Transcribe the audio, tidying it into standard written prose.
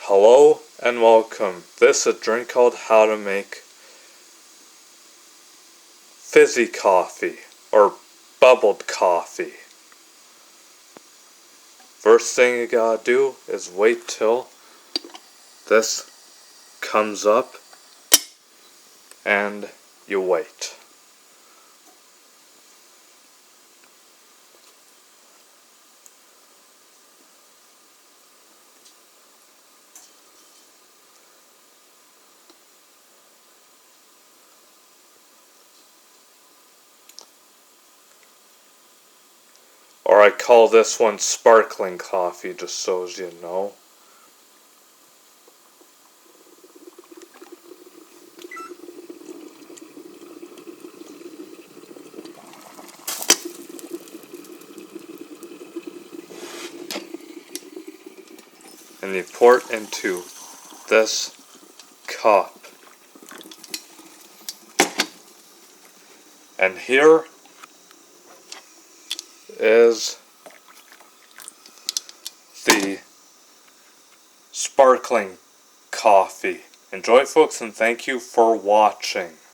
Hello and welcome. This is a drink called How to Make Fizzy Coffee or Bubbled Coffee. First thing you gotta do is wait till this comes up and you wait. Or I call this one sparkling coffee, just so as you know. And you pour it into this cup. And here is the sparkling coffee. Enjoy it, folks, and thank you for watching.